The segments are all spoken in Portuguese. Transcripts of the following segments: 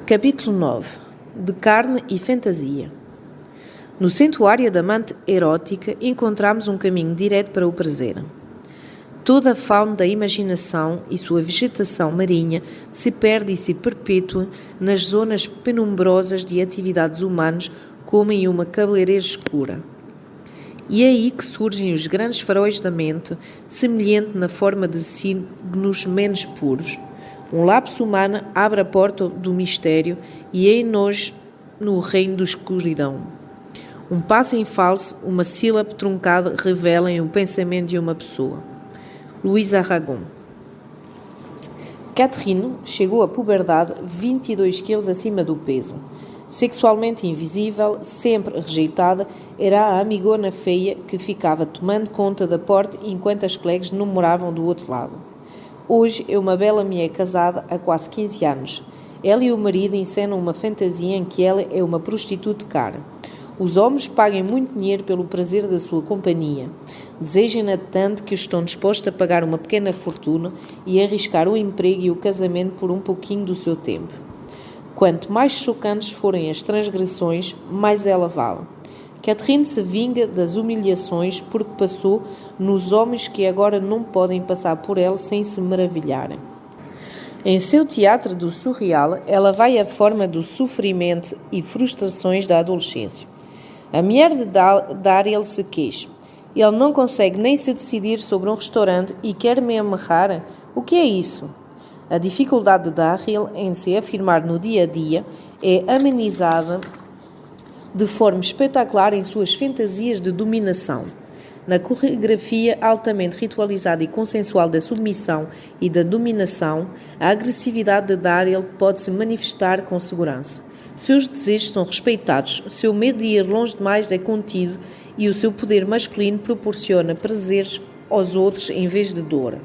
Capítulo 9. De carne e fantasia. No santuário da amante erótica encontramos um caminho direto para o prazer. Toda a fauna da imaginação e sua vegetação marinha se perde e se perpetua nas zonas penumbrosas de atividades humanas como em uma cabeleireira escura. E é aí que surgem os grandes faróis da mente, semelhante na forma de signos menos puros. Um lapso humano abre a porta do mistério e eis-nos no reino da escuridão. Um passo em falso, uma sílaba truncada revelam o pensamento de uma pessoa. Luís Aragon. Catherine chegou à puberdade 22 quilos acima do peso. Sexualmente invisível, sempre rejeitada, era a amigona feia que ficava tomando conta da porta enquanto as colegas não moravam do outro lado. Hoje é uma bela mulher casada há quase 15 anos. Ela e o marido encenam uma fantasia em que ela é uma prostituta cara. Os homens pagam muito dinheiro pelo prazer da sua companhia. Desejam-na tanto que estão dispostos a pagar uma pequena fortuna e arriscar o emprego e o casamento por um pouquinho do seu tempo. Quanto mais chocantes forem as transgressões, mais ela vale. Catherine se vinga das humilhações porque passou nos homens que agora não podem passar por ela sem se maravilharem. Em seu teatro do surreal, ela vai à forma do sofrimento e frustrações da adolescência. A mulher de Daryl se queixa. Ele não consegue nem se decidir sobre um restaurante e quer me amarrar. O que é isso? A dificuldade de Daryl em se afirmar no dia a dia é amenizada de forma espetacular em suas fantasias de dominação. Na coreografia altamente ritualizada e consensual da submissão e da dominação, a agressividade de Daryl pode se manifestar com segurança. Seus desejos são respeitados, seu medo de ir longe demais é contido e o seu poder masculino proporciona prazeres aos outros em vez de dor.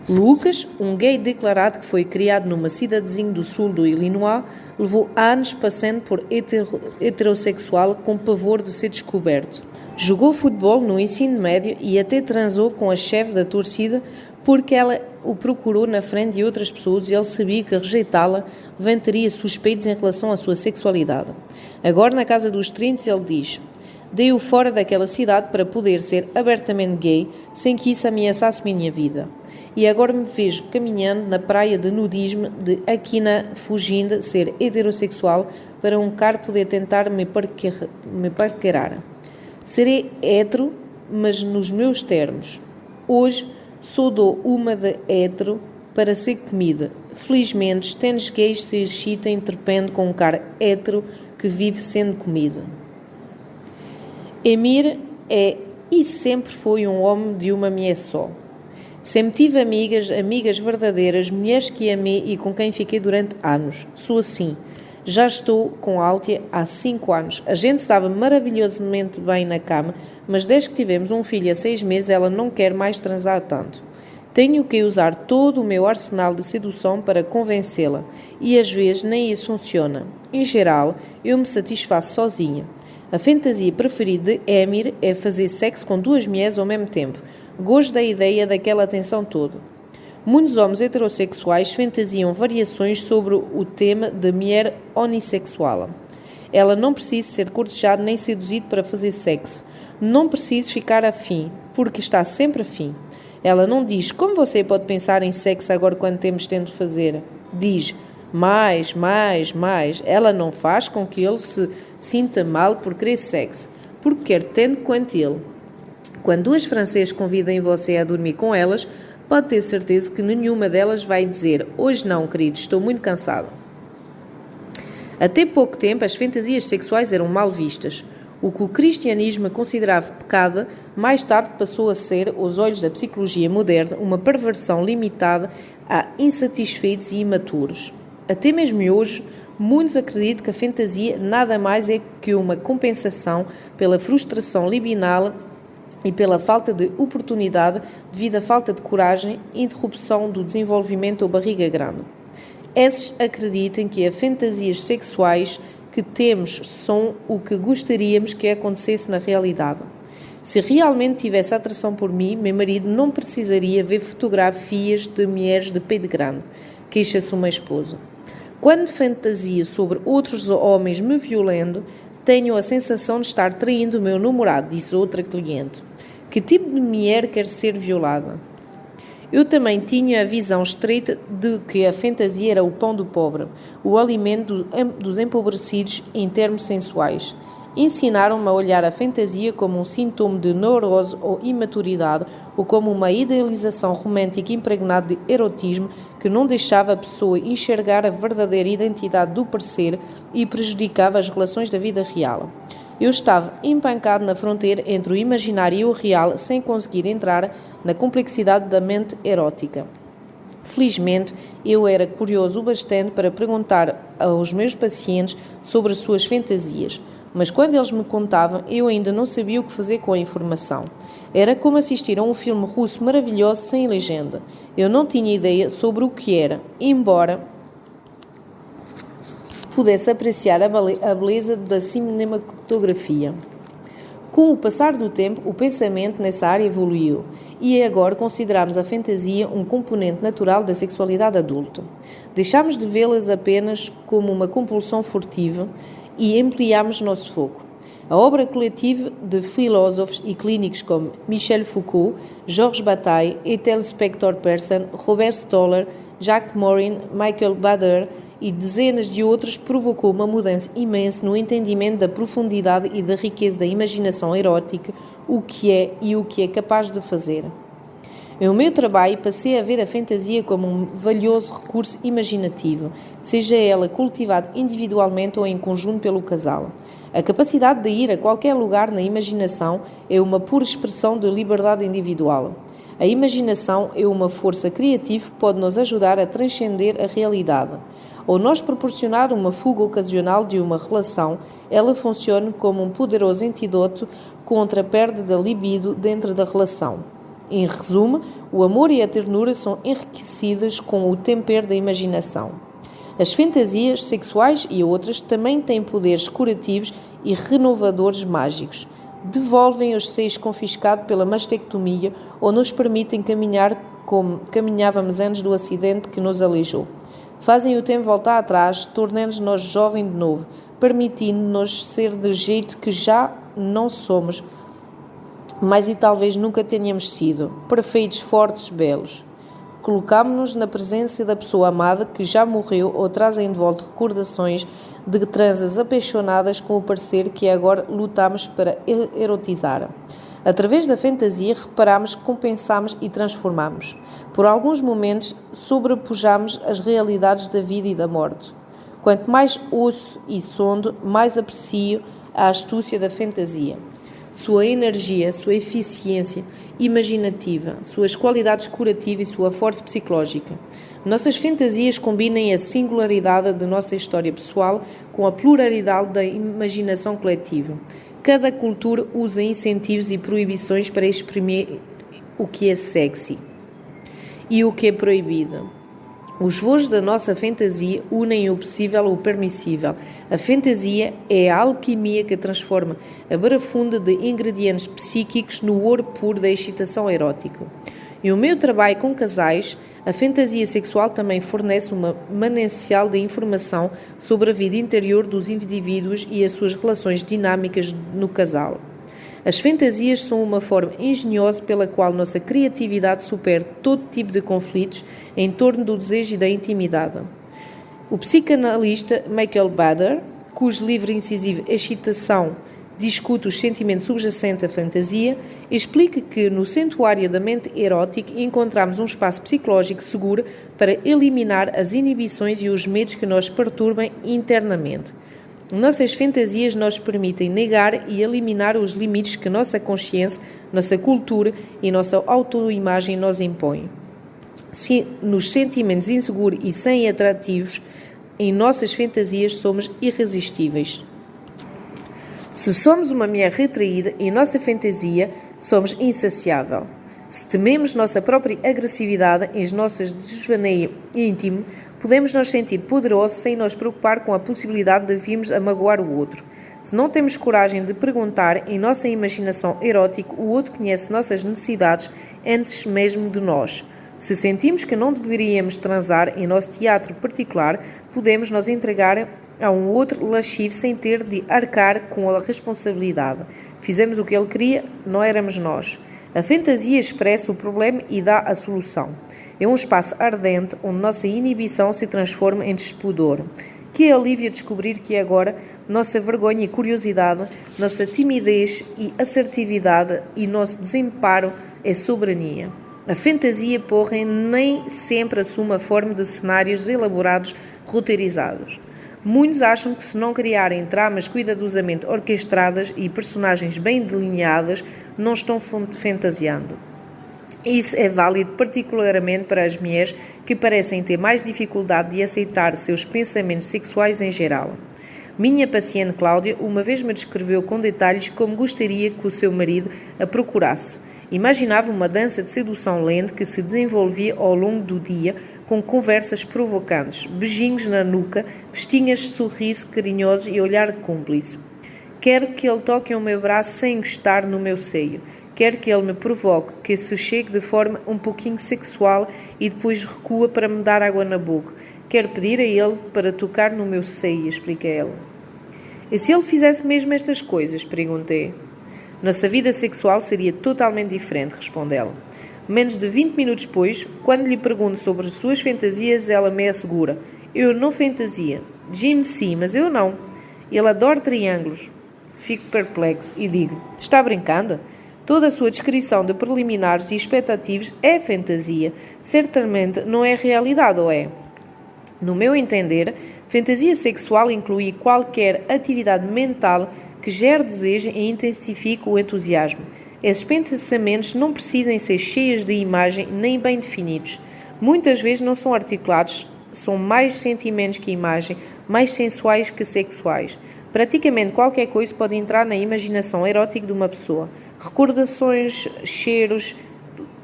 Lucas, um gay declarado que foi criado numa cidadezinha do sul do Illinois, levou anos passando por heterossexual com pavor de ser descoberto. Jogou futebol no ensino médio e até transou com a chefe da torcida porque ela o procurou na frente de outras pessoas e ele sabia que rejeitá-la levantaria suspeitos em relação à sua sexualidade. Agora, na casa dos 30, ele diz: dei-o fora daquela cidade para poder ser abertamente gay sem que isso ameaçasse minha vida. E agora me vejo caminhando na praia de nudismo de Aquina, fugindo de ser heterossexual para um cara poder tentar me paquerar. Serei hétero, mas nos meus termos. Hoje só dou uma de hétero para ser comida. Felizmente, stands gays se excitam trepando com um cara hétero que vive sendo comida. Emir é e sempre foi um homem de uma mulher só. Sempre tive amigas verdadeiras, mulheres que amei e com quem fiquei durante anos. Sou assim. Já estou com Altia há 5 anos. A gente estava maravilhosamente bem na cama, mas desde que tivemos um filho há 6 meses, ela não quer mais transar tanto. Tenho que usar todo o meu arsenal de sedução para convencê-la, e às vezes nem isso funciona. Em geral, eu me satisfaço sozinha. A fantasia preferida de Emir é fazer sexo com 2 mulheres ao mesmo tempo. Gosto da ideia daquela atenção toda. Muitos homens heterossexuais fantasiam variações sobre o tema da mulher onissexual. Ela não precisa ser cortejada nem seduzida para fazer sexo. Não precisa ficar afim, porque está sempre afim. Ela não diz, como você pode pensar em sexo agora quando temos tempo de fazer? Diz, mais. Ela não faz com que ele se sinta mal por querer sexo, porque quer tanto quanto ele. Quando 2 francesas convidam você a dormir com elas, pode ter certeza que nenhuma delas vai dizer, hoje não, querido, estou muito cansado. Até pouco tempo, as fantasias sexuais eram mal vistas. O que o cristianismo considerava pecado, mais tarde passou a ser, aos olhos da psicologia moderna, uma perversão limitada a insatisfeitos e imaturos. Até mesmo hoje, muitos acreditam que a fantasia nada mais é que uma compensação pela frustração libidinal e pela falta de oportunidade devido à falta de coragem, interrupção do desenvolvimento ou barriga grande. Esses acreditam que as fantasias sexuais que temos são o que gostaríamos que acontecesse na realidade. Se realmente tivesse atração por mim, meu marido não precisaria ver fotografias de mulheres de peito grande, queixa-se uma esposa. Quando fantasio sobre outros homens me violando, tenho a sensação de estar traindo o meu namorado, disse outra cliente. Que tipo de mulher quer ser violada? Eu também tinha a visão estreita de que a fantasia era o pão do pobre, o alimento dos empobrecidos em termos sensuais. Ensinaram-me a olhar a fantasia como um sintoma de neurose ou imaturidade ou como uma idealização romântica impregnada de erotismo que não deixava a pessoa enxergar a verdadeira identidade do parecer e prejudicava as relações da vida real. Eu estava empancado na fronteira entre o imaginário e o real sem conseguir entrar na complexidade da mente erótica. Felizmente, eu era curioso o bastante para perguntar aos meus pacientes sobre as suas fantasias, mas quando eles me contavam, eu ainda não sabia o que fazer com a informação. Era como assistir a um filme russo maravilhoso sem legenda. Eu não tinha ideia sobre o que era, embora pudesse apreciar a beleza da cinematografia. Com o passar do tempo, o pensamento nessa área evoluiu e agora consideramos a fantasia um componente natural da sexualidade adulta. Deixámos de vê-las apenas como uma compulsão furtiva e ampliámos nosso foco. A obra coletiva de filósofos e clínicos como Michel Foucault, Georges Bataille, Ethel Spector-Pearson, Robert Stoller, Jacques Morin, Michael Bader e dezenas de outros provocou uma mudança imensa no entendimento da profundidade e da riqueza da imaginação erótica, o que é e o que é capaz de fazer. Em o meu trabalho, passei a ver a fantasia como um valioso recurso imaginativo, seja ela cultivada individualmente ou em conjunto pelo casal. A capacidade de ir a qualquer lugar na imaginação é uma pura expressão de liberdade individual. A imaginação é uma força criativa que pode nos ajudar a transcender a realidade. Ao nós proporcionar uma fuga ocasional de uma relação, ela funciona como um poderoso antídoto contra a perda da libido dentro da relação. Em resumo, o amor e a ternura são enriquecidas com o tempero da imaginação. As fantasias sexuais e outras também têm poderes curativos e renovadores mágicos. Devolvem os seios confiscados pela mastectomia ou nos permitem caminhar como caminhávamos antes do acidente que nos aleijou. Fazem o tempo voltar atrás, tornando-nos jovens de novo, permitindo-nos ser de jeito que já não somos, mas e talvez nunca tenhamos sido, perfeitos, fortes, belos. Colocámo-nos na presença da pessoa amada que já morreu ou trazem de volta recordações de transas apaixonadas com o parecer que agora lutamos para erotizar. Através da fantasia, reparamos, compensamos e transformamos. Por alguns momentos, sobrepujamos as realidades da vida e da morte. Quanto mais ouço e sondo, mais aprecio a astúcia da fantasia. Sua energia, sua eficiência imaginativa, suas qualidades curativas e sua força psicológica. Nossas fantasias combinam a singularidade de nossa história pessoal com a pluralidade da imaginação coletiva. Cada cultura usa incentivos e proibições para exprimir o que é sexy e o que é proibido. Os voos da nossa fantasia unem o possível ao permissível. A fantasia é a alquimia que transforma a barafunda de ingredientes psíquicos no ouro puro da excitação erótica. Em o meu trabalho com casais, a fantasia sexual também fornece uma manancial de informação sobre a vida interior dos indivíduos e as suas relações dinâmicas no casal. As fantasias são uma forma engenhosa pela qual nossa criatividade supera todo tipo de conflitos em torno do desejo e da intimidade. O psicanalista Michael Bader, cujo livro incisivo Excitação discute os sentimentos subjacentes à fantasia, explica que no santuário da mente erótica encontramos um espaço psicológico seguro para eliminar as inibições e os medos que nos perturbam internamente. Nossas fantasias nos permitem negar e eliminar os limites que nossa consciência, nossa cultura e nossa autoimagem nos impõem. Se nos sentimentos inseguros e sem atrativos, em nossas fantasias somos irresistíveis. Se somos uma mulher retraída, em nossa fantasia somos insaciável. Se tememos nossa própria agressividade em nossos desvaneio íntimo, podemos nos sentir poderosos sem nos preocupar com a possibilidade de virmos a magoar o outro. Se não temos coragem de perguntar, em nossa imaginação erótica, o outro conhece nossas necessidades antes mesmo de nós. Se sentimos que não deveríamos transar em nosso teatro particular, podemos nos entregar a um outro lascivo sem ter de arcar com a responsabilidade. Fizemos o que ele queria, não éramos nós. A fantasia expressa o problema e dá a solução. É um espaço ardente onde nossa inibição se transforma em despudor. Que alívio descobrir que agora nossa vergonha e curiosidade, nossa timidez e assertividade e nosso desemparo é soberania. A fantasia, porém, nem sempre assume a forma de cenários elaborados, roteirizados. Muitos acham que se não criarem tramas cuidadosamente orquestradas e personagens bem delineadas, não estão fantasiando. Isso é válido particularmente para as mulheres que parecem ter mais dificuldade de aceitar seus pensamentos sexuais em geral. Minha paciente Cláudia uma vez me descreveu com detalhes como gostaria que o seu marido a procurasse. Imaginava uma dança de sedução lenta que se desenvolvia ao longo do dia com conversas provocantes, beijinhos na nuca, festinhas de sorriso carinhoso e olhar cúmplice. Quero que ele toque o meu braço sem encostar no meu seio. Quero que ele me provoque, que se chegue de forma um pouquinho sexual e depois recua para me dar água na boca. Quero pedir a ele para tocar no meu seio, explica ela. E se ele fizesse mesmo estas coisas? Perguntei. Nossa vida sexual seria totalmente diferente, responde ela. Menos de 20 minutos depois, quando lhe pergunto sobre as suas fantasias, ela me assegura. Eu não fantasia. Jim sim, mas eu não. Ele adora triângulos. Fico perplexo e digo, está brincando? Toda a sua descrição de preliminares e expectativas é fantasia. Certamente não é realidade, ou é? No meu entender, fantasia sexual inclui qualquer atividade mental que gere desejo e intensifique o entusiasmo. Esses pensamentos não precisam ser cheios de imagem nem bem definidos. Muitas vezes não são articulados, são mais sentimentos que imagem, mais sensuais que sexuais. Praticamente qualquer coisa pode entrar na imaginação erótica de uma pessoa. Recordações, cheiros,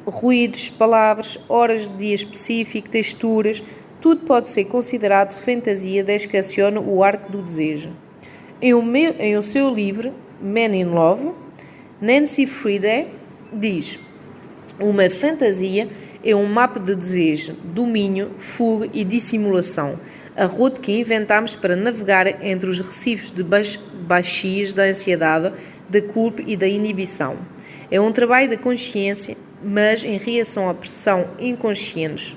ruídos, palavras, horas de dia específico, texturas, tudo pode ser considerado fantasia desde que acione o arco do desejo. Em o seu livro, Men in Love, Nancy Friede diz: uma fantasia é um mapa de desejo, domínio, fuga e dissimulação, a rota que inventamos para navegar entre os recifes de baixias da ansiedade, da culpa e da inibição. É um trabalho da consciência, mas em reação à pressão inconsciente.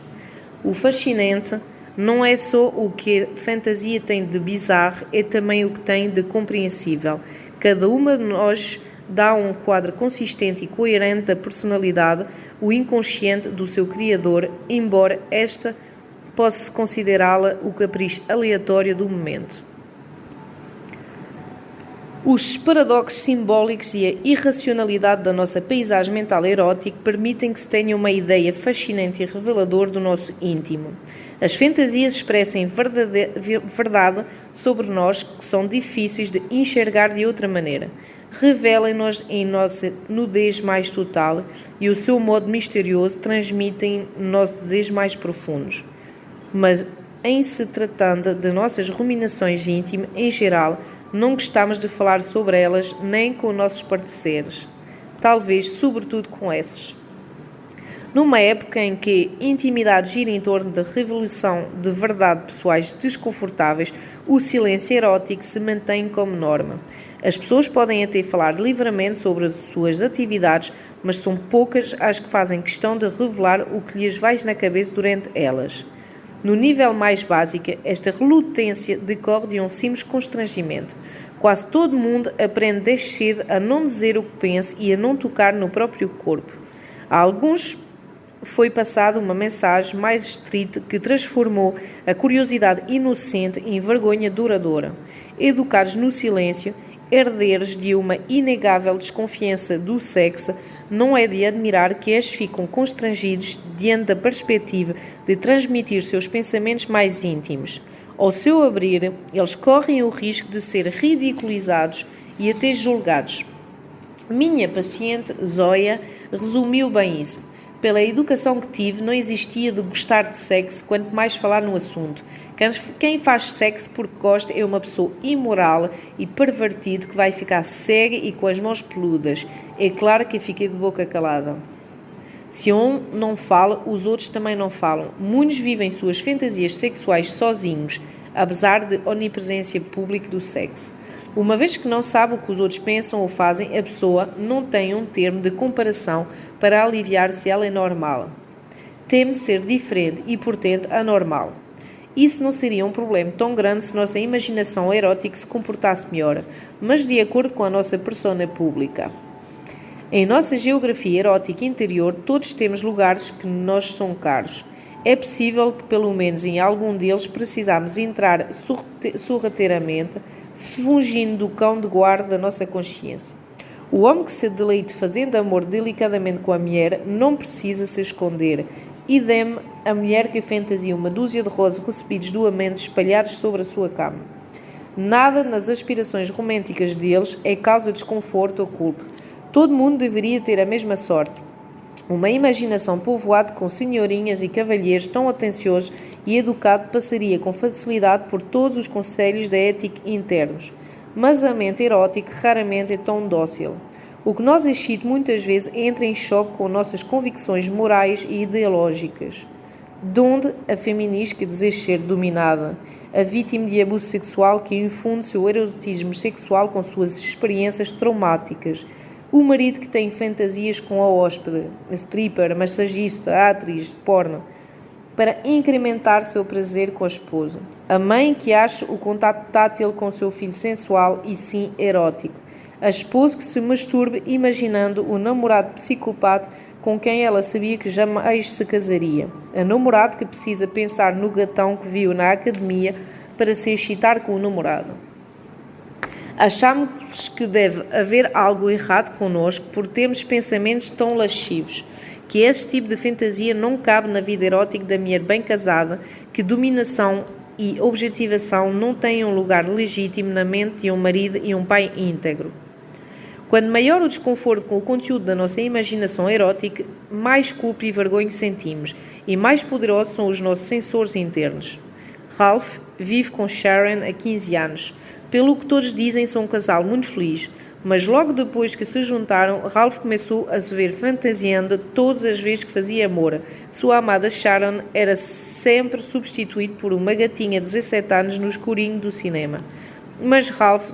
O fascinante não é só o que a fantasia tem de bizarro, é também o que tem de compreensível. Cada uma de nós dá um quadro consistente e coerente da personalidade, o inconsciente do seu criador, embora esta possa considerá-la o capricho aleatório do momento. Os paradoxos simbólicos e a irracionalidade da nossa paisagem mental erótica permitem que se tenha uma ideia fascinante e reveladora do nosso íntimo. As fantasias expressam verdade sobre nós que são difíceis de enxergar de outra maneira. Revelem-nos em nossa nudez mais total e o seu modo misterioso transmitem nossos desejos mais profundos. Mas, em se tratando de nossas ruminações íntimas, em geral, não gostamos de falar sobre elas nem com nossos parceiros, talvez sobretudo com esses. Numa época em que a intimidade gira em torno da revelação de verdade pessoais desconfortáveis, o silêncio erótico se mantém como norma. As pessoas podem até falar livremente sobre as suas atividades, mas são poucas as que fazem questão de revelar o que lhes vai na cabeça durante elas. No nível mais básico, esta relutância decorre de um simples constrangimento. Quase todo mundo aprende desde cedo a não dizer o que pensa e a não tocar no próprio corpo. A alguns foi passada uma mensagem mais estrita que transformou a curiosidade inocente em vergonha duradoura. Educados no silêncio, herdeiros de uma inegável desconfiança do sexo, não é de admirar que estes ficam constrangidos diante da perspectiva de transmitir seus pensamentos mais íntimos. Ao seu abrir, eles correm o risco de ser ridicularizados e até julgados. Minha paciente, Zoya, resumiu bem isso. Pela educação que tive, não existia de gostar de sexo, quanto mais falar no assunto. Quem faz sexo porque gosta é uma pessoa imoral e pervertida que vai ficar cega e com as mãos peludas. É claro que fiquei de boca calada. Se um não fala, os outros também não falam. Muitos vivem suas fantasias sexuais sozinhos, apesar de onipresença pública do sexo. Uma vez que não sabe o que os outros pensam ou fazem, a pessoa não tem um termo de comparação para aliviar se ela é normal. Teme ser diferente e, portanto, anormal. Isso não seria um problema tão grande se nossa imaginação erótica se comportasse melhor, mas de acordo com a nossa persona pública. Em nossa geografia erótica interior, todos temos lugares que nos são caros. É possível que, pelo menos em algum deles, precisamos entrar sorrateiramente, fugindo do cão de guarda da nossa consciência. O homem que se deleite fazendo amor delicadamente com a mulher não precisa se esconder. Idem a mulher que fantasia uma dúzia de rosas recebidos do amante espalhados sobre a sua cama. Nada nas aspirações românticas deles é causa de desconforto ou culpa. Todo mundo deveria ter a mesma sorte. Uma imaginação povoada com senhorinhas e cavalheiros tão atenciosos e educados passaria com facilidade por todos os conselhos da ética internos. Mas a mente erótica raramente é tão dócil. O que nos excita muitas vezes entra em choque com nossas convicções morais e ideológicas. Donde a feminista deseja ser dominada, a vítima de abuso sexual que infunde seu erotismo sexual com suas experiências traumáticas, o marido que tem fantasias com a hóspede, a stripper, a massagista, a atriz de porno, para incrementar seu prazer com a esposa, a mãe que acha o contato tátil com seu filho sensual e sim erótico, a esposa que se masturba imaginando o namorado psicopata com quem ela sabia que jamais se casaria, a namorada que precisa pensar no gatão que viu na academia para se excitar com o namorado. Achamos que deve haver algo errado connosco por termos pensamentos tão lascivos, que esse tipo de fantasia não cabe na vida erótica da mulher bem casada, que dominação e objetivação não têm um lugar legítimo na mente de um marido e um pai íntegro. Quanto maior o desconforto com o conteúdo da nossa imaginação erótica, mais culpa e vergonha sentimos, e mais poderosos são os nossos sensores internos. Ralph vive com Sharon há 15 anos. Pelo que todos dizem, são um casal muito feliz, mas logo depois que se juntaram, Ralph começou a se ver fantasiando todas as vezes que fazia amor. Sua amada Sharon era sempre substituída por uma gatinha de 17 anos no escurinho do cinema. Mas para Ralph,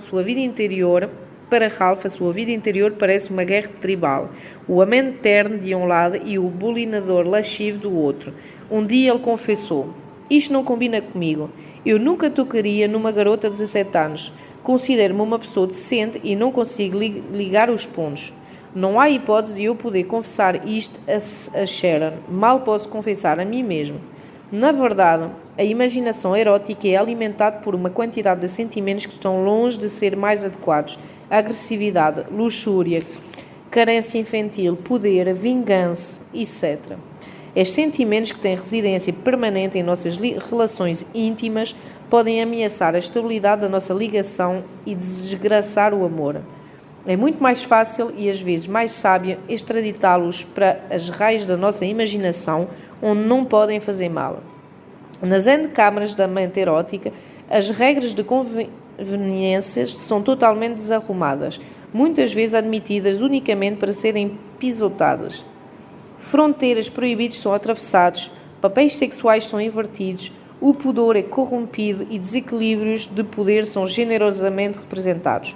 a sua vida interior parece uma guerra tribal. O amante terno de um lado e o bulinador lascivo do outro. Um dia ele confessou: "Isto não combina comigo. Eu nunca tocaria numa garota de 17 anos. Considero-me uma pessoa decente e não consigo ligar os pontos. Não há hipótese de eu poder confessar isto a Sharon. Mal posso confessar a mim mesmo." Na verdade, a imaginação erótica é alimentada por uma quantidade de sentimentos que estão longe de ser mais adequados. Agressividade, luxúria, carência infantil, poder, vingança, etc. Estes sentimentos que têm residência permanente em nossas relações íntimas podem ameaçar a estabilidade da nossa ligação e desgraçar o amor. É muito mais fácil e às vezes mais sábio extraditá-los para as raias da nossa imaginação, onde não podem fazer mal. Nas antecâmaras da mente erótica, as regras de conveniências são totalmente desarrumadas, muitas vezes admitidas unicamente para serem pisotadas. Fronteiras proibidas são atravessados, papéis sexuais são invertidos, o pudor é corrompido e desequilíbrios de poder são generosamente representados.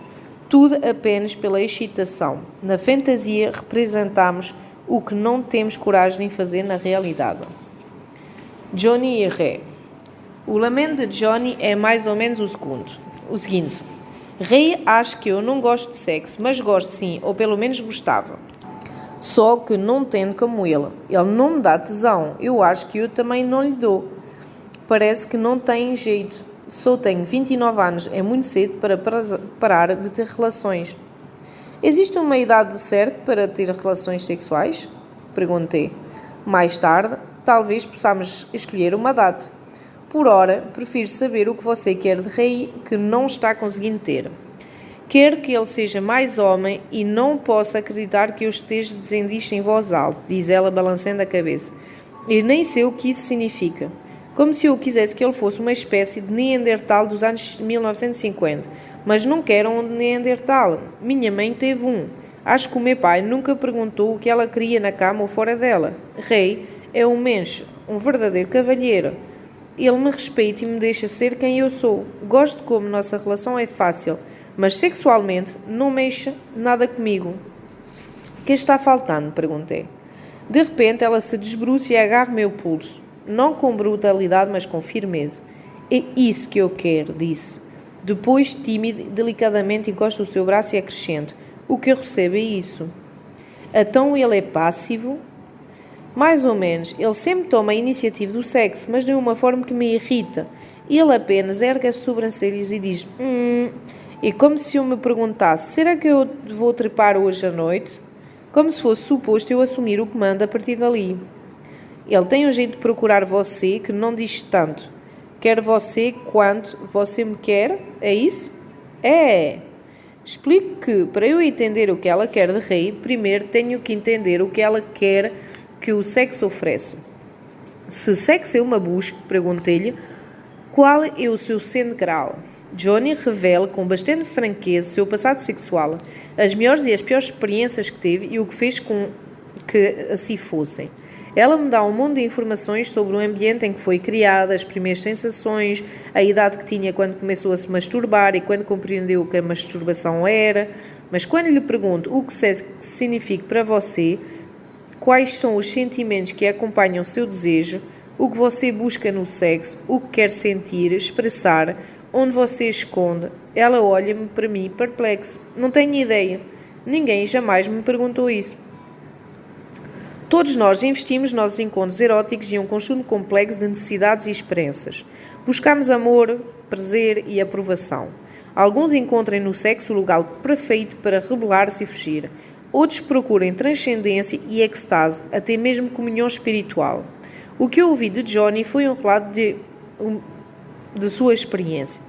Tudo apenas pela excitação. Na fantasia representamos o que não temos coragem de fazer na realidade. Johnny e Ray. O lamento de Johnny é mais ou menos o seguinte: Ray acha que eu não gosto de sexo, mas gosto sim, ou pelo menos gostava. Só que não tendo como ele. Ele não me dá tesão. Eu acho que eu também não lhe dou. Parece que não tem jeito. Só tenho 29 anos. É muito cedo para parar de ter relações. Existe uma idade certa para ter relações sexuais? Perguntei. Mais tarde, talvez possamos escolher uma data. Por ora, prefiro saber o que você quer de Ray que não está conseguindo ter. Quero que ele seja mais homem e não posso acreditar que eu esteja dizendo isto em voz alta, diz ela balançando a cabeça. Eu nem sei o que isso significa. Como se eu quisesse que ele fosse uma espécie de Neandertal dos anos 1950. Mas não quero um Neandertal. Minha mãe teve um. Acho que o meu pai nunca perguntou o que ela queria na cama ou fora dela. Ray é um mensch, um verdadeiro cavalheiro. Ele me respeita e me deixa ser quem eu sou. Gosto de como nossa relação é fácil, mas sexualmente não mexe nada comigo. O que está faltando? Perguntei. De repente ela se desbruça e agarra meu pulso. Não com brutalidade, mas com firmeza. É isso que eu quero, disse. Depois, tímido, delicadamente encosta o seu braço e acrescenta. O que eu recebo é isso. Então ele é passivo? Mais ou menos. Ele sempre toma a iniciativa do sexo, mas de uma forma que me irrita. Ele apenas ergue as sobrancelhas e diz É como se eu me perguntasse, será que eu vou trepar hoje à noite? Como se fosse suposto eu assumir o comando a partir dali. Ele tem um jeito de procurar você que não diz tanto. Quer você quanto você me quer? É isso? É. Explico que, para eu entender o que ela quer de Ray, primeiro tenho que entender o que ela quer que o sexo oferece. Se sexo é uma busca, perguntei-lhe, qual é o seu centro grau? Johnny revela com bastante franqueza seu passado sexual, as melhores e as piores experiências que teve e o que fez com que assim fossem. Ela me dá um monte de informações sobre o ambiente em que foi criada, as primeiras sensações, a idade que tinha quando começou a se masturbar e quando compreendeu o que a masturbação era. Mas quando lhe pergunto o que sexo significa para você, quais são os sentimentos que acompanham o seu desejo, o que você busca no sexo, o que quer sentir, expressar, onde você esconde, ela olha-me para mim perplexa. Não tenho ideia. Ninguém jamais me perguntou isso. Todos nós investimos nossos encontros eróticos em um conjunto complexo de necessidades e esperanças. Buscamos amor, prazer e aprovação. Alguns encontram no sexo o lugar perfeito para rebelar-se e fugir. Outros procuram transcendência e extase, até mesmo comunhão espiritual. O que eu ouvi de Johnny foi um relato de sua experiência.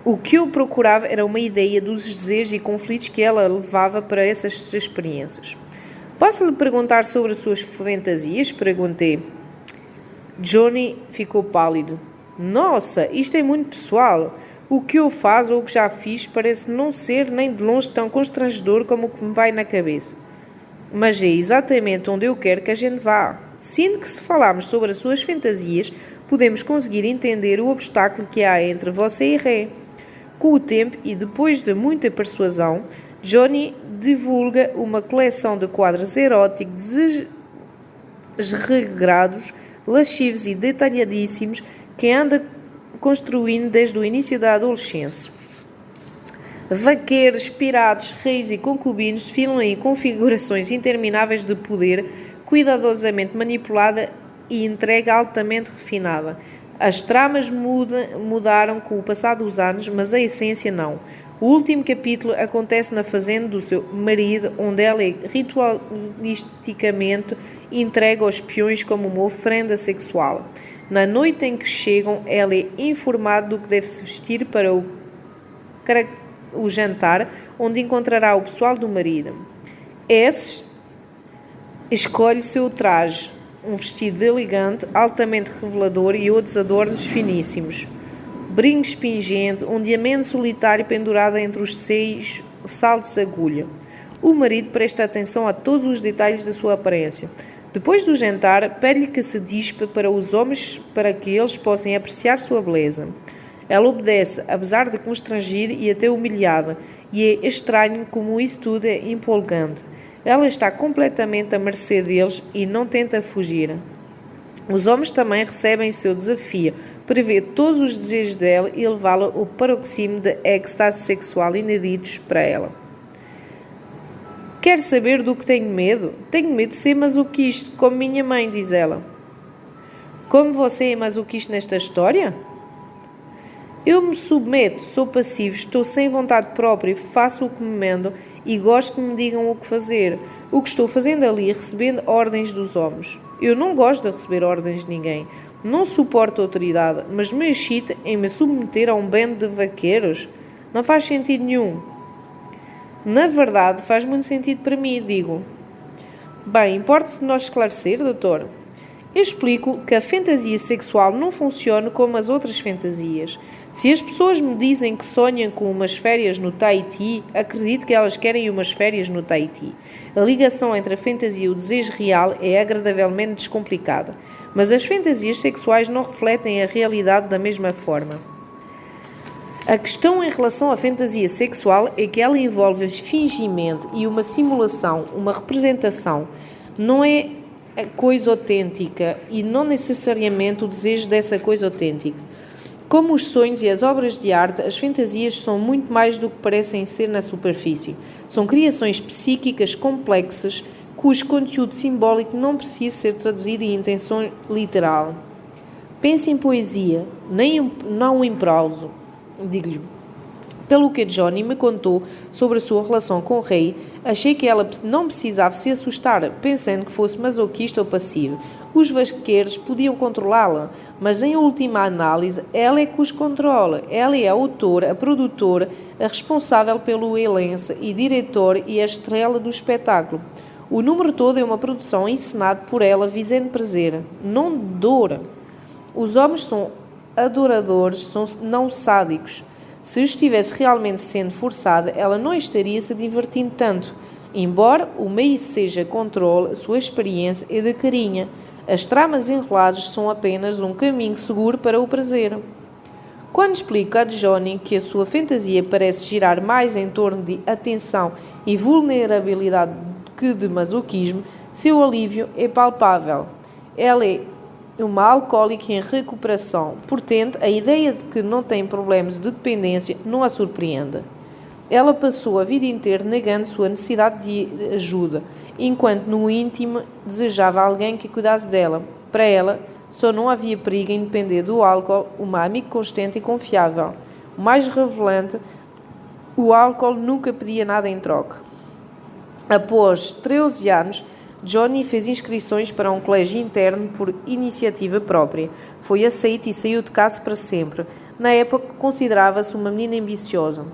O que eu procurava era uma ideia dos desejos e conflitos que ela levava para essas experiências. Posso lhe perguntar sobre as suas fantasias? Perguntei. Johnny ficou pálido. Nossa, isto é muito pessoal. O que eu faço ou o que já fiz parece não ser nem de longe tão constrangedor como o que me vai na cabeça. Mas é exatamente onde eu quero que a gente vá. Sinto que se falarmos sobre as suas fantasias, podemos conseguir entender o obstáculo que há entre você e Ray. Com o tempo e depois de muita persuasão, Johnny divulga uma coleção de quadros eróticos desregrados, lascivos e detalhadíssimos que anda construindo desde o início da adolescência. Vaqueiros, piratas, reis e concubinos desfilam em configurações intermináveis de poder, cuidadosamente manipulada e entrega altamente refinada. As tramas mudaram com o passar dos anos, mas a essência não. O último capítulo acontece na fazenda do seu marido, onde ela é ritualisticamente entregue aos peões como uma oferenda sexual. Na noite em que chegam, ela é informada do que deve se vestir para o jantar, onde encontrará o pessoal do marido. Esses escolhe seu traje, um vestido elegante, altamente revelador e outros adornos finíssimos. Brincos pingentes, um diamante solitário pendurado entre os seios, saltos de agulha. O marido presta atenção a todos os detalhes da sua aparência. Depois do jantar, pede-lhe que se dispe para os homens para que eles possam apreciar sua beleza. Ela obedece, apesar de constrangida e até humilhada, e é estranho como isso tudo é empolgante. Ela está completamente à mercê deles e não tenta fugir. Os homens também recebem seu desafio, prever todos os desejos dela e levá-la ao paroxismo de êxtase sexual inéditos para ela. Quer saber do que tenho medo? Tenho medo de ser masoquista, como minha mãe, diz ela. Como você é masoquista nesta história? Eu me submeto, sou passivo, estou sem vontade própria, faço o que me mandam e gosto que me digam o que fazer. O que estou fazendo ali é recebendo ordens dos homens. Eu não gosto de receber ordens de ninguém. Não suporto a autoridade, mas me excita em me submeter a um bando de vaqueiros. Não faz sentido nenhum. Na verdade, faz muito sentido para mim, digo. Bem, importa-se nós esclarecer, doutor? Eu explico que a fantasia sexual não funciona como as outras fantasias. Se as pessoas me dizem que sonham com umas férias no Tahiti, acredito que elas querem umas férias no Tahiti. A ligação entre a fantasia e o desejo real é agradavelmente descomplicada, mas as fantasias sexuais não refletem a realidade da mesma forma. A questão em relação à fantasia sexual é que ela envolve fingimento e uma simulação, uma representação. Não é a coisa autêntica e não necessariamente o desejo dessa coisa autêntica. Como os sonhos e as obras de arte, as fantasias são muito mais do que parecem ser na superfície. São criações psíquicas complexas cujo conteúdo simbólico não precisa ser traduzido em intenção literal. Pense em poesia, não em prosa. Digo-lhe. Pelo que Johnny me contou sobre a sua relação com o rei, achei que ela não precisava se assustar, pensando que fosse masoquista ou passivo. Os vaqueiros podiam controlá-la, mas em última análise, ela é que os controla. Ela é a autora, a produtora, a responsável pelo elenco e diretor e a estrela do espetáculo. O número todo é uma produção encenada por ela visando prazer, não dor. Os homens são adoradores, são não sádicos. Se estivesse realmente sendo forçada, ela não estaria se divertindo tanto. Embora o meio seja controle, sua experiência é de carinha. As tramas enroladas são apenas um caminho seguro para o prazer. Quando explico a Johnny que a sua fantasia parece girar mais em torno de atenção e vulnerabilidade que de masoquismo, seu alívio é palpável. Ela é uma alcoólica em recuperação, portanto, a ideia de que não tem problemas de dependência não a surpreende. Ela passou a vida inteira negando sua necessidade de ajuda, enquanto no íntimo desejava alguém que cuidasse dela. Para ela, só não havia perigo em depender do álcool, uma amiga constante e confiável. O mais revelante, o álcool nunca pedia nada em troca. Após 13 anos, Johnny fez inscrições para um colégio interno por iniciativa própria. Foi aceito e saiu de casa para sempre. Na época, considerava-se uma menina ambiciosa.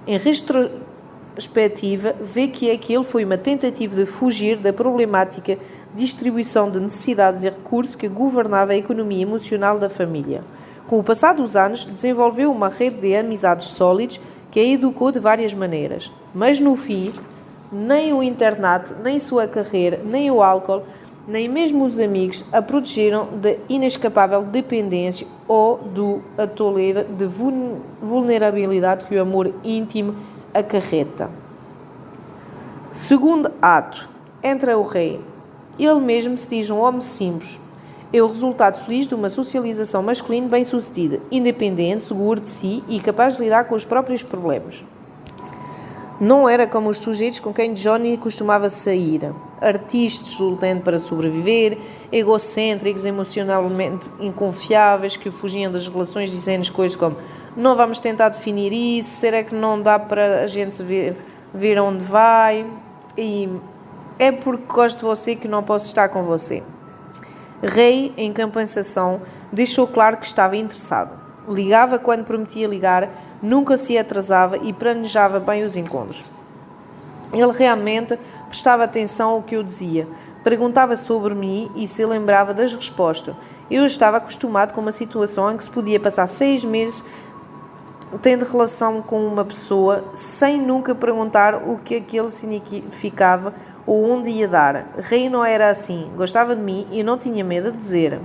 Em retrospectiva, vê que aquilo foi uma tentativa de fugir da problemática distribuição de necessidades e recursos que governava a economia emocional da família. Com o passar dos anos, desenvolveu uma rede de amizades sólidas que a educou de várias maneiras. Mas, no fim, nem o internato, nem sua carreira, nem o álcool, nem mesmo os amigos a protegeram da inescapável dependência ou do atoleiro de vulnerabilidade que o amor íntimo acarreta. Segundo ato. Entra o rei. Ele mesmo se diz um homem simples. É o resultado feliz de uma socialização masculina bem-sucedida, independente, seguro de si e capaz de lidar com os próprios problemas. Não era como os sujeitos com quem Johnny costumava sair, artistas lutando para sobreviver, egocêntricos, emocionalmente inconfiáveis, que fugiam das relações dizendo coisas como não vamos tentar definir isso, será que não dá para a gente ver onde vai, e é porque gosto de você que não posso estar com você. Rei, em compensação, deixou claro que estava interessado. Ligava quando prometia ligar, nunca se atrasava e planejava bem os encontros. Ele realmente prestava atenção ao que eu dizia, perguntava sobre mim e se lembrava das respostas. Eu estava acostumado com uma situação em que se podia passar 6 meses tendo relação com uma pessoa sem nunca perguntar o que aquilo significava ou onde ia dar. Rei não era assim, gostava de mim e não tinha medo de dizer.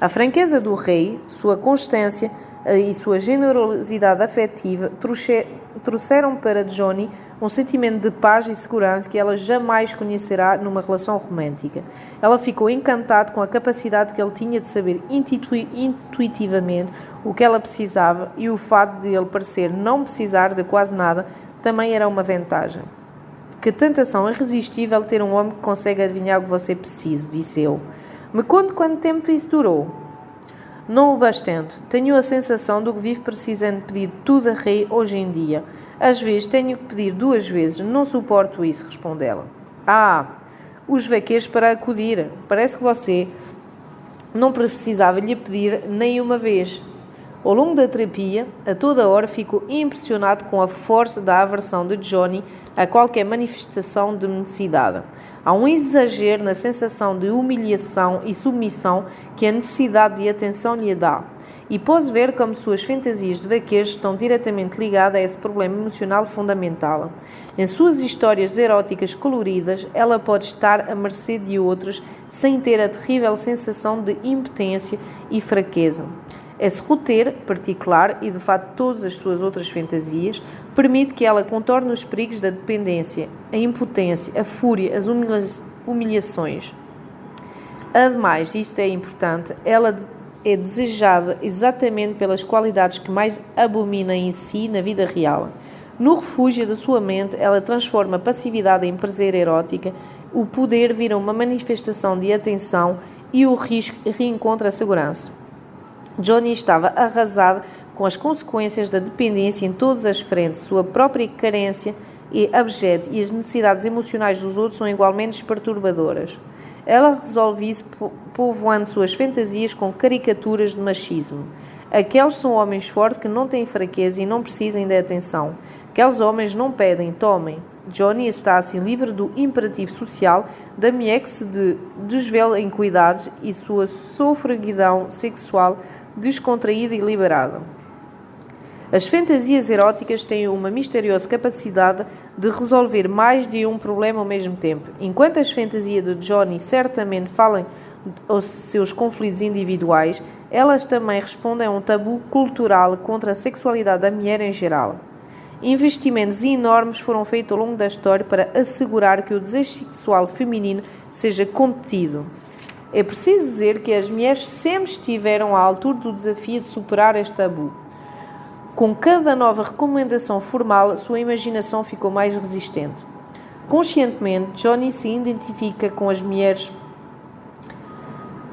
A franqueza do rei, sua constância e sua generosidade afetiva trouxeram para Johnny um sentimento de paz e segurança que ela jamais conhecerá numa relação romântica. Ela ficou encantada com a capacidade que ele tinha de saber intuitivamente o que ela precisava, e o fato de ele parecer não precisar de quase nada também era uma vantagem. Que tentação irresistível ter um homem que consegue adivinhar o que você precisa, disse eu. Me conte quanto tempo isso durou. Não o bastante. Tenho a sensação de que vivo precisando pedir tudo a rei hoje em dia. Às vezes tenho que pedir 2 vezes. Não suporto isso, respondeu ela. Os vaqueiros para acudir. Parece que você não precisava lhe pedir nem uma vez. Ao longo da terapia, a toda hora fico impressionado com a força da aversão de Johnny a qualquer manifestação de necessidade. Há um exagero na sensação de humilhação e submissão que a necessidade de atenção lhe dá. E posso ver como suas fantasias de vaqueiros estão diretamente ligadas a esse problema emocional fundamental. Em suas histórias eróticas coloridas, ela pode estar à mercê de outros sem ter a terrível sensação de impotência e fraqueza. Esse roteiro particular, e de fato todas as suas outras fantasias, permite que ela contorne os perigos da dependência, a impotência, a fúria, as humilhações. Ademais, isto é importante, ela é desejada exatamente pelas qualidades que mais abomina em si na vida real. No refúgio da sua mente, ela transforma a passividade em prazer erótica, o poder vira uma manifestação de atenção e o risco reencontra a segurança. Johnny estava arrasado com as consequências da dependência em todas as frentes. Sua própria carência é abjeta e as necessidades emocionais dos outros são igualmente perturbadoras. Ela resolve isso povoando suas fantasias com caricaturas de machismo. Aqueles são homens fortes que não têm fraqueza e não precisam de atenção. Aqueles homens não pedem, tomem. Johnny está assim livre do imperativo social da mulher que se desvela em cuidados e sua sofreguidão sexual descontraída e liberada. As fantasias eróticas têm uma misteriosa capacidade de resolver mais de um problema ao mesmo tempo. Enquanto as fantasias de Johnny certamente falam aos seus conflitos individuais, elas também respondem a um tabu cultural contra a sexualidade da mulher em geral. Investimentos enormes foram feitos ao longo da história para assegurar que o desejo sexual feminino seja contido. É preciso dizer que as mulheres sempre estiveram à altura do desafio de superar este tabu. Com cada nova recomendação formal, sua imaginação ficou mais resistente. Conscientemente, Johnny se identifica com as mulheres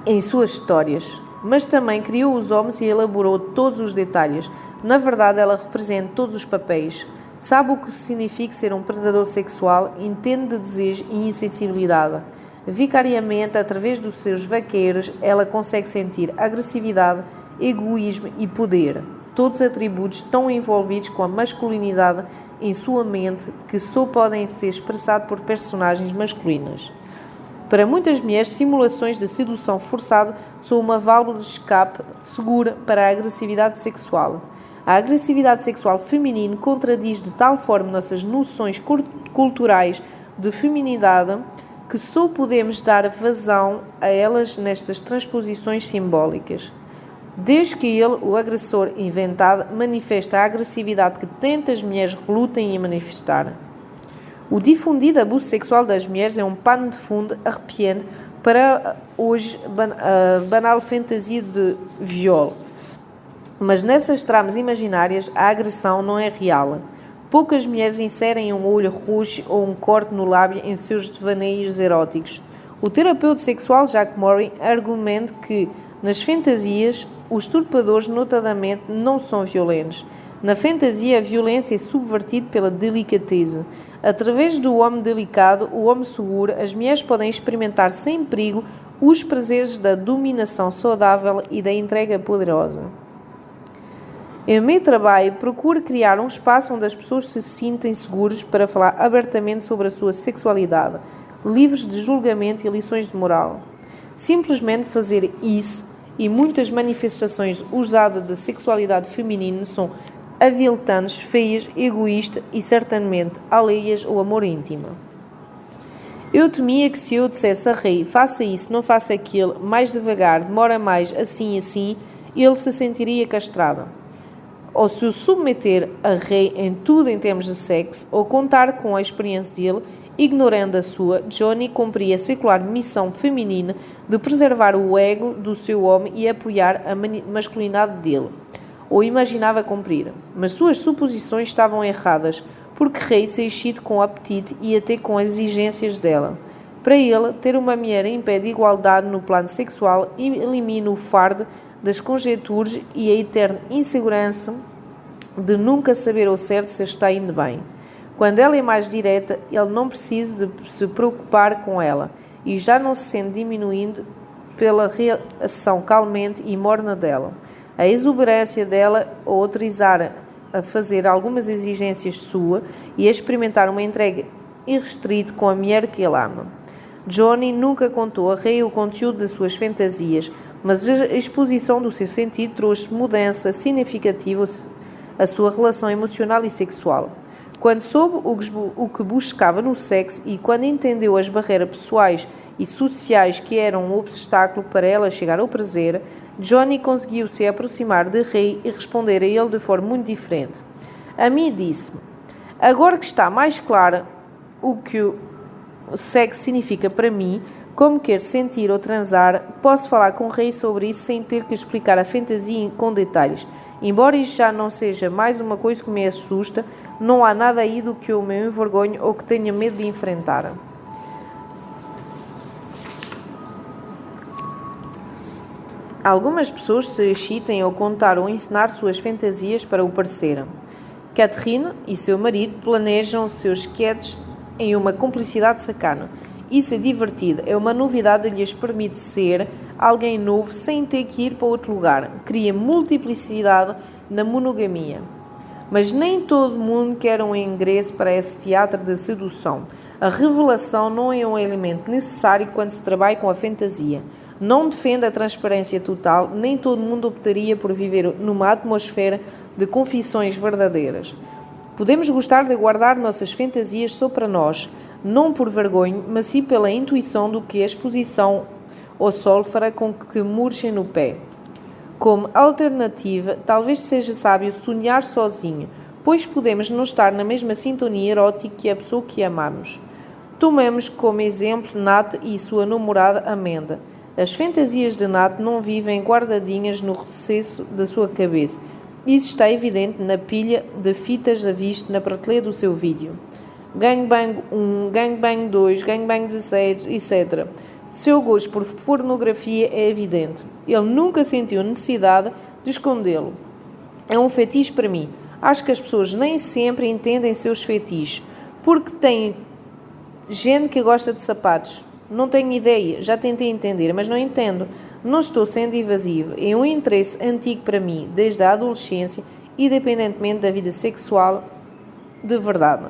em suas histórias, mas também criou os homens e elaborou todos os detalhes. Na verdade, ela representa todos os papéis. Sabe o que significa ser um predador sexual, entende de desejo e insensibilidade. Vicariamente, através dos seus vaqueiros, ela consegue sentir agressividade, egoísmo e poder. Todos atributos tão envolvidos com a masculinidade em sua mente que só podem ser expressados por personagens masculinas. Para muitas mulheres, simulações de sedução forçada são uma válvula de escape segura para a agressividade sexual. A agressividade sexual feminina contradiz de tal forma nossas noções culturais de feminidade que só podemos dar vazão a elas nestas transposições simbólicas. Desde que ele, o agressor inventado, manifesta a agressividade que tantas mulheres relutam em manifestar. O difundido abuso sexual das mulheres é um pano de fundo arrepiante para hoje a banal fantasia de viol. Mas nessas tramas imaginárias a agressão não é real. Poucas mulheres inserem um olho roxo ou um corte no lábio em seus devaneios eróticos. O terapeuta sexual Jack Murray argumenta que, nas fantasias, os turpadores notadamente não são violentos. Na fantasia, a violência é subvertida pela delicadeza. Através do homem delicado, o homem seguro, as mulheres podem experimentar sem perigo os prazeres da dominação saudável e da entrega poderosa. Em meu trabalho, procuro criar um espaço onde as pessoas se sintam seguras para falar abertamente sobre a sua sexualidade, livres de julgamento e lições de moral. Simplesmente fazer isso e muitas manifestações usadas da sexualidade feminina são aviltantes, feias, egoístas e certamente alheias ao amor íntimo. Eu temia que se eu dissesse a Rei, faça isso, não faça aquilo, mais devagar, demora mais, assim, ele se sentiria castrado. Ou se o submeter a Rei em tudo em termos de sexo, ou contar com a experiência dele, ignorando a sua, Johnny cumpria a secular missão feminina de preservar o ego do seu homem e apoiar a masculinidade dele. Ou imaginava cumprir. Mas suas suposições estavam erradas, porque Rei se excite com o apetite e até com as exigências dela. Para ele, ter uma mulher impede igualdade no plano sexual e elimina o fardo das conjecturas e a eterna insegurança de nunca saber ao certo se está indo bem. Quando ela é mais direta, ele não precisa de se preocupar com ela e já não se sente diminuindo pela reação calmante e morna dela. A exuberância dela a autorizar a fazer algumas exigências sua e a experimentar uma entrega irrestrita com a mulher que ele ama. Johnny nunca contou a Ray o conteúdo das suas fantasias, mas a exposição do seu sentido trouxe mudança significativa à sua relação emocional e sexual. Quando soube o que buscava no sexo e quando entendeu as barreiras pessoais e sociais que eram um obstáculo para ela chegar ao prazer, Johnny conseguiu se aproximar de Ray e responder a ele de forma muito diferente. Amy disse-me: agora que está mais claro o que o sexo significa para mim, como quero sentir ou transar, posso falar com Ray sobre isso sem ter que explicar a fantasia com detalhes. Embora isto já não seja mais uma coisa que me assusta, não há nada aí do que eu me envergonho ou que tenha medo de enfrentar. Algumas pessoas se excitem ao contar ou ensinar suas fantasias para o parecer. Catherine e seu marido planejam seus sketches em uma cumplicidade sacana. Isso é divertido, é uma novidade que lhes permite ser alguém novo sem ter que ir para outro lugar. Cria multiplicidade na monogamia. Mas nem todo mundo quer um ingresso para esse teatro de sedução. A revelação não é um elemento necessário quando se trabalha com a fantasia. Não defende a transparência total, nem todo mundo optaria por viver numa atmosfera de confissões verdadeiras. Podemos gostar de guardar nossas fantasias só para nós, não por vergonha, mas sim pela intuição do que a exposição ao sol fará com que murchem no pé. Como alternativa, talvez seja sábio sonhar sozinho, pois podemos não estar na mesma sintonia erótica que a pessoa que amamos. Tomemos como exemplo Nat e sua namorada Amanda. As fantasias de Nat não vivem guardadinhas no recesso da sua cabeça. Isso está evidente na pilha de fitas a vista na prateleira do seu vídeo. Gangbang 1, Gangbang 2, Gangbang 16, etc. Seu gosto por pornografia é evidente. Ele nunca sentiu necessidade de escondê-lo. É um fetiche para mim. Acho que as pessoas nem sempre entendem seus fetiches, porque tem gente que gosta de sapatos. Não tenho ideia, já tentei entender, mas não entendo. Não estou sendo invasivo. É um interesse antigo para mim, desde a adolescência, independentemente da vida sexual de verdade.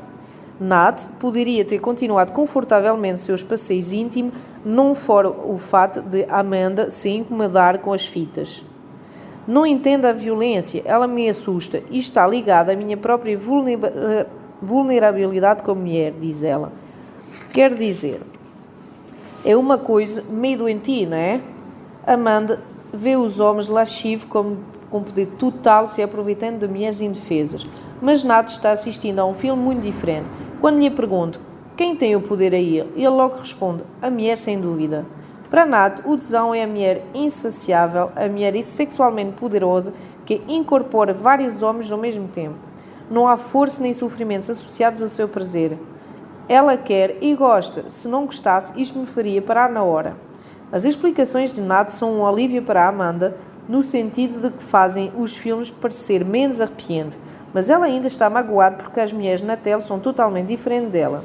Nat poderia ter continuado confortavelmente seus passeios íntimos, não fora o fato de Amanda se incomodar com as fitas. Não entendo a violência, ela me assusta e está ligada à minha própria vulnerabilidade como mulher, diz ela. Quer dizer, é uma coisa meio doentia, não é? Amanda vê os homens lascivos com poder total se aproveitando de mulheres indefesas. Mas Nat está assistindo a um filme muito diferente. Quando lhe pergunto, quem tem o poder aí? Ele logo responde, a mulher sem dúvida. Para Nat, o tesão é a mulher insaciável, a mulher sexualmente poderosa que incorpora vários homens ao mesmo tempo. Não há força nem sofrimentos associados ao seu prazer. Ela quer e gosta. Se não gostasse, isto me faria parar na hora. As explicações de Nat são um alívio para a Amanda, no sentido de que fazem os filmes parecer menos arrepiantes, mas ela ainda está magoada porque as mulheres na tela são totalmente diferentes dela.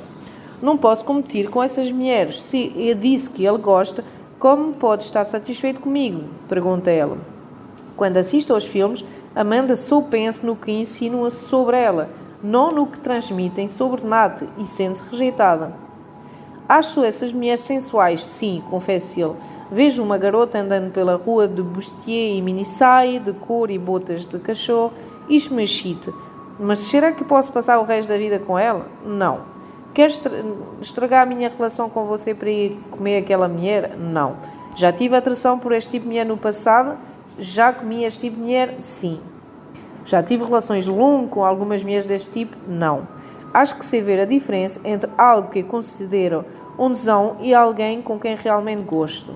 Não posso competir com essas mulheres. Se eu disse que ele gosta, como pode estar satisfeito comigo? Pergunta ela. Quando assisto aos filmes, Amanda só pensa no que insinuam sobre ela, não no que transmitem sobre Nat, e sente-se rejeitada. Acho essas mulheres sensuais, sim, confessa ele. Vejo uma garota andando pela rua de bustier e minissaia, de couro e botas de cachorro. Isto me excita. Mas será que posso passar o resto da vida com ela? Não. Quer estragar a minha relação com você para ir comer aquela mulher? Não. Já tive atração por este tipo de mulher no passado? Já comi este tipo de mulher? Sim. Já tive relações longas com algumas mulheres deste tipo? Não. Acho que sei ver a diferença entre algo que considero um tesão e alguém com quem realmente gosto.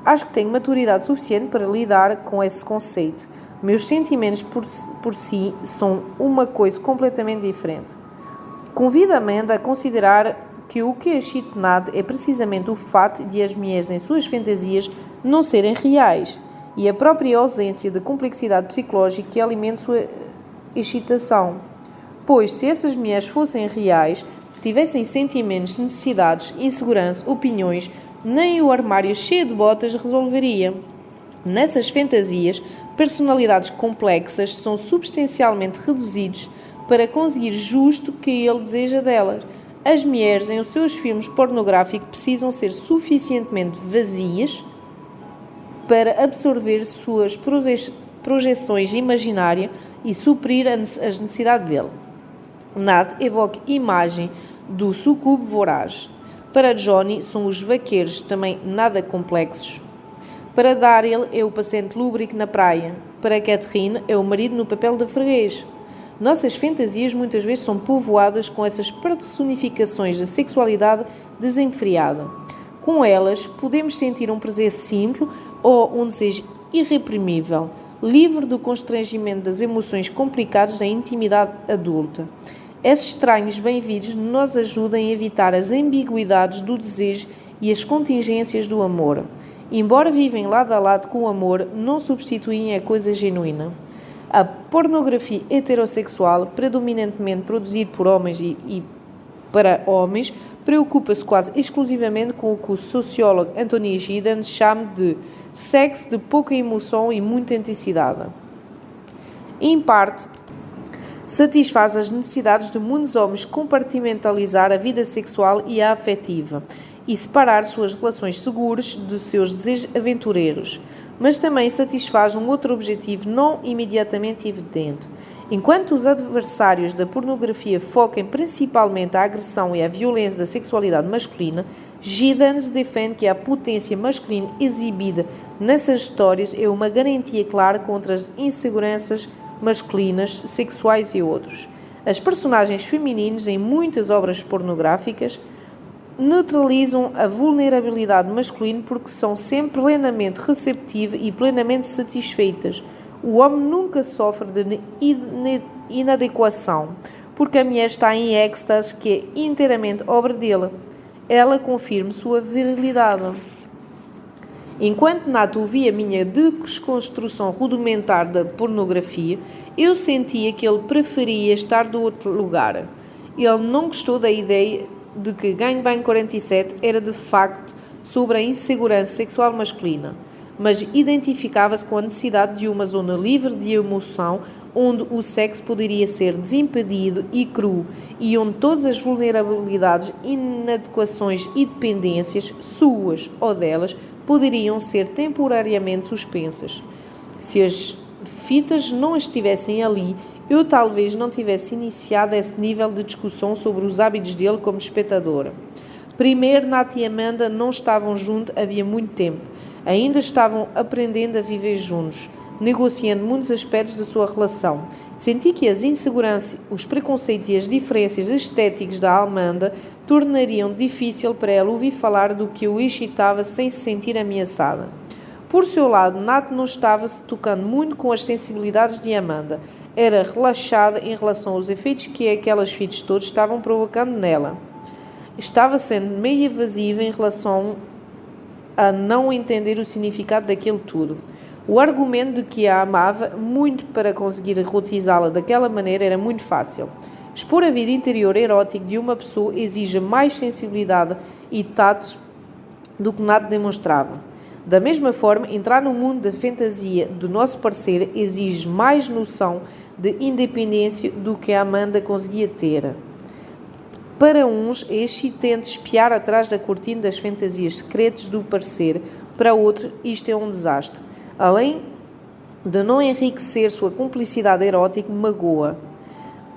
Acho que tenho maturidade suficiente para lidar com esse conceito. Meus sentimentos por si são uma coisa completamente diferente. Convido a Amanda a considerar que o que excita Nat é precisamente o fato de as mulheres em suas fantasias não serem reais e a própria ausência de complexidade psicológica que alimenta sua excitação. Pois, se essas mulheres fossem reais, se tivessem sentimentos, necessidades, insegurança, opiniões, nem o armário cheio de botas resolveria. Nessas fantasias, personalidades complexas são substancialmente reduzidos para conseguir justo o que ele deseja delas. As mulheres em os seus filmes pornográficos precisam ser suficientemente vazias para absorver suas projeções imaginárias e suprir as necessidades dele. Nat evoca a imagem do sucubo voraz. Para Johnny são os vaqueiros também nada complexos. Para Daryl é o paciente lúbrico na praia. Para Catherine é o marido no papel de freguês. Nossas fantasias muitas vezes são povoadas com essas personificações da sexualidade desenfreada. Com elas, podemos sentir um prazer simples ou um desejo irreprimível, livre do constrangimento das emoções complicadas da intimidade adulta. Esses estranhos bem-vindos nos ajudam a evitar as ambiguidades do desejo e as contingências do amor. Embora vivem lado a lado com o amor, não substituem a coisa genuína. A pornografia heterossexual, predominantemente produzida por homens e para homens, preocupa-se quase exclusivamente com o que o sociólogo Anthony Giddens chama de sexo de pouca emoção e muita intensidade. Em parte, satisfaz as necessidades de muitos homens compartimentalizar a vida sexual e a afetiva e separar suas relações seguras dos seus desejos aventureiros, mas também satisfaz um outro objetivo não imediatamente evidente. Enquanto os adversários da pornografia focam principalmente a agressão e a violência da sexualidade masculina, Giddens defende que a potência masculina exibida nessas histórias é uma garantia clara contra as inseguranças masculinas, sexuais e outros. As personagens femininas em muitas obras pornográficas neutralizam a vulnerabilidade masculina porque são sempre plenamente receptivas e plenamente satisfeitas. O homem nunca sofre de inadequação, porque a mulher está em êxtase que é inteiramente obra dele. Ela confirma sua virilidade. Enquanto Nat ouvia a minha desconstrução rudimentar da pornografia, eu sentia que ele preferia estar do outro lugar. Ele não gostou da ideia de que Gangbang 47 era de facto sobre a insegurança sexual masculina, mas identificava-se com a necessidade de uma zona livre de emoção onde o sexo poderia ser desimpedido e cru e onde todas as vulnerabilidades, inadequações e dependências, suas ou delas, poderiam ser temporariamente suspensas. Se as fitas não estivessem ali, eu talvez não tivesse iniciado esse nível de discussão sobre os hábitos dele como espectadora. Primeiro, Nat e Amanda não estavam juntos havia muito tempo. Ainda estavam aprendendo a viver juntos, negociando muitos aspectos da sua relação. Senti que as inseguranças, os preconceitos e as diferenças estéticas da Amanda tornariam difícil para ela ouvir falar do que o excitava sem se sentir ameaçada. Por seu lado, Nat não estava se tocando muito com as sensibilidades de Amanda. Era relaxada em relação aos efeitos que aquelas fitas todas estavam provocando nela. Estava sendo meio evasiva em relação a não entender o significado daquilo tudo. O argumento de que a amava muito para conseguir erotizá-la daquela maneira era muito fácil. Expor a vida interior erótica de uma pessoa exige mais sensibilidade e tato do que Nat demonstrava. Da mesma forma, entrar no mundo da fantasia do nosso parceiro exige mais noção de independência do que a Amanda conseguia ter. Para uns, é excitante espiar atrás da cortina das fantasias secretas do parceiro, para outros, isto é um desastre. Além de não enriquecer sua cumplicidade erótica, magoa.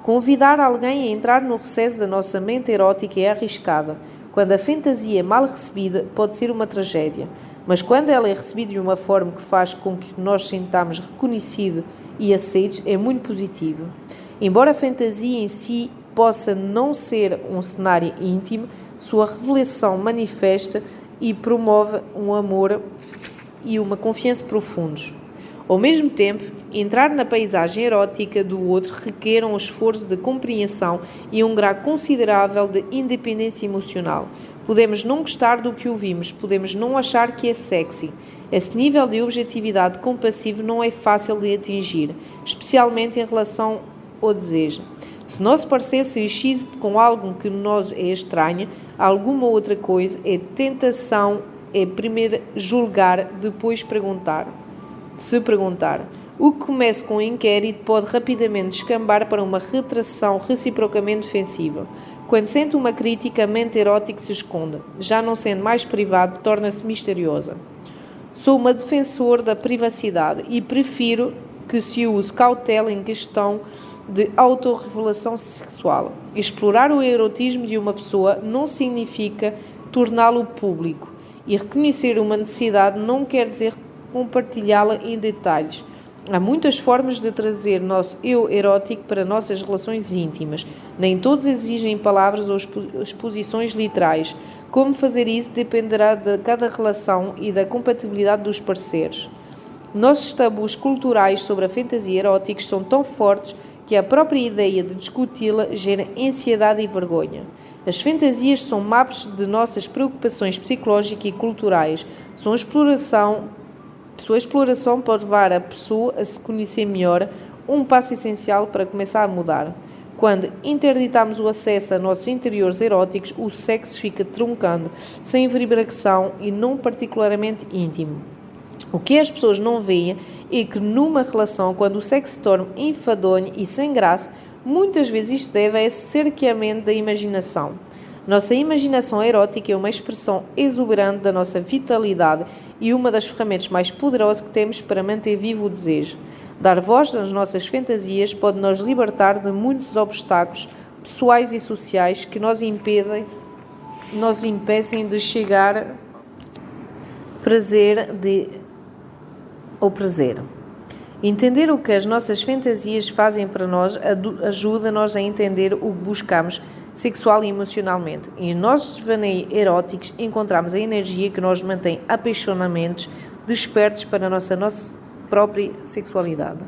Convidar alguém a entrar no recesso da nossa mente erótica é arriscada. Quando a fantasia é mal recebida, pode ser uma tragédia. Mas quando ela é recebida de uma forma que faz com que nós sintamos reconhecidos e aceitos, é muito positivo. Embora a fantasia em si possa não ser um cenário íntimo, sua revelação manifesta e promove um amor e uma confiança profundos. Ao mesmo tempo, entrar na paisagem erótica do outro requer um esforço de compreensão e um grau considerável de independência emocional. Podemos não gostar do que ouvimos, podemos não achar que é sexy. Esse nível de objetividade compassiva não é fácil de atingir, especialmente em relação ao desejo. Se nosso parceiro se excita com algo que nos é estranho, alguma outra coisa, é tentação, é primeiro julgar, depois perguntar. se perguntar. O que começa com um inquérito pode rapidamente descambar para uma retração reciprocamente defensiva. Quando sente uma crítica, a mente erótica se esconde. Já não sendo mais privado, torna-se misteriosa. Sou uma defensor da privacidade e prefiro que se use cautela em questão de autorrevelação sexual. Explorar o erotismo de uma pessoa não significa torná-lo público, e reconhecer uma necessidade não quer dizer compartilhá-la em detalhes. Há muitas formas de trazer nosso eu erótico para nossas relações íntimas. Nem todos exigem palavras ou exposições literais. Como fazer isso dependerá de cada relação e da compatibilidade dos parceiros. Nossos tabus culturais sobre a fantasia erótica são tão fortes que a própria ideia de discuti-la gera ansiedade e vergonha. As fantasias são mapas de nossas preocupações psicológicas e culturais. Sua exploração pode levar a pessoa a se conhecer melhor, um passo essencial para começar a mudar. Quando interditamos o acesso a nossos interiores eróticos, o sexo fica truncado, sem vibração e não particularmente íntimo. O que as pessoas não veem é que numa relação, quando o sexo se torna enfadonho e sem graça, muitas vezes isto deve a esse cerceamento da imaginação. Nossa imaginação erótica é uma expressão exuberante da nossa vitalidade e uma das ferramentas mais poderosas que temos para manter vivo o desejo. Dar voz às nossas fantasias pode nos libertar de muitos obstáculos pessoais e sociais que nos impedem de chegar ao prazer. Entender o que as nossas fantasias fazem para nós ajuda-nos a entender o que buscamos sexual e emocionalmente. E nos nossos devaneios eróticos encontramos a energia que nos mantém apaixonamentos despertos para a nossa própria sexualidade.